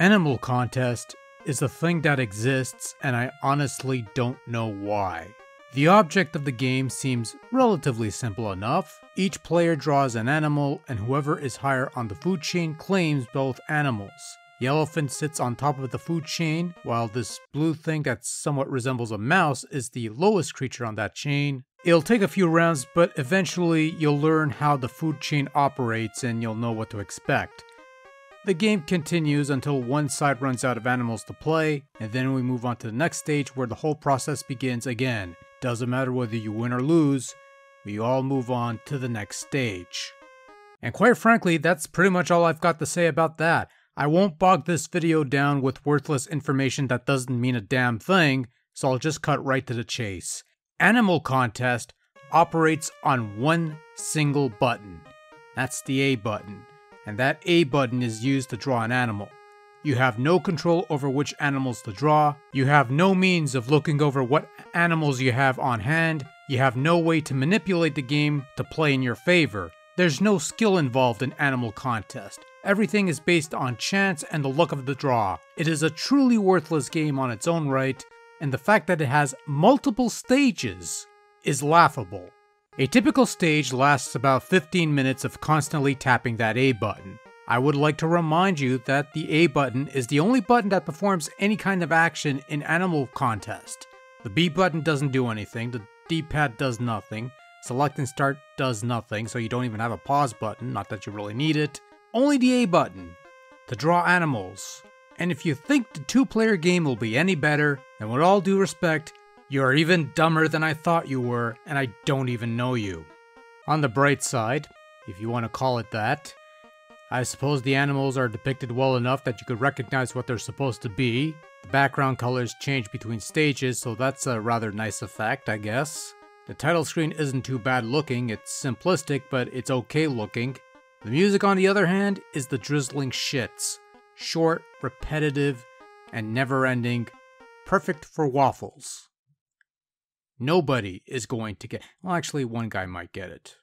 Animal Contest is a thing that exists, and I honestly don't know why. The object of the game seems relatively simple enough. Each player draws an animal, and whoever is higher on the food chain claims both animals. The elephant sits on top of the food chain, while this blue thing that somewhat resembles a mouse is the lowest creature on that chain. It'll take a few rounds, but eventually you'll learn how the food chain operates and you'll know what to expect. The game continues until one side runs out of animals to play, and then we move on to the next stage where the whole process begins again. Doesn't matter whether you win or lose, we all move on to the next stage. And quite frankly, that's pretty much all I've got to say about that. I won't bog this video down with worthless information that doesn't mean a damn thing, so I'll just cut right to the chase. Animal Contest operates on one single button. That's the A button. And that A button is used to draw an animal. You have no control over which animals to draw. You have no means of looking over what animals you have on hand. You have no way to manipulate the game to play in your favor. There's no skill involved in Animal Contest. Everything is based on chance and the luck of the draw. It is a truly worthless game on its own right, and the fact that it has multiple stages is laughable. A typical stage lasts about 15 minutes of constantly tapping that A button. I would like to remind you that the A button is the only button that performs any kind of action in Animal Contest. The B button doesn't do anything, the D-pad does nothing, select and start does nothing, so you don't even have a pause button, not that you really need it. Only the A button to draw animals. And if you think the two-player game will be any better, then with all due respect, you are even dumber than I thought you were, and I don't even know you. On the bright side, if you want to call it that, I suppose the animals are depicted well enough that you could recognize what they're supposed to be. The background colors change between stages, so that's a rather nice effect, I guess. The title screen isn't too bad looking, it's simplistic, but it's okay looking. The music, on the other hand, is the drizzling shits. Short, repetitive, and never-ending. Perfect for waffles. Nobody is going to get... Well, actually, one guy might get it.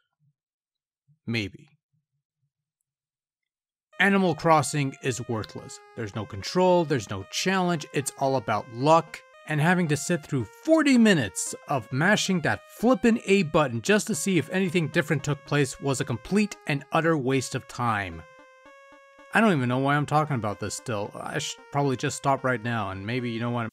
Maybe. Animal Crossing is worthless. There's no control, there's no challenge, it's all about luck. And having to sit through 40 minutes of mashing that flippin' A button just to see if anything different took place was a complete and utter waste of time. I don't even know why I'm talking about this still. I should probably just stop right now and maybe, you know what...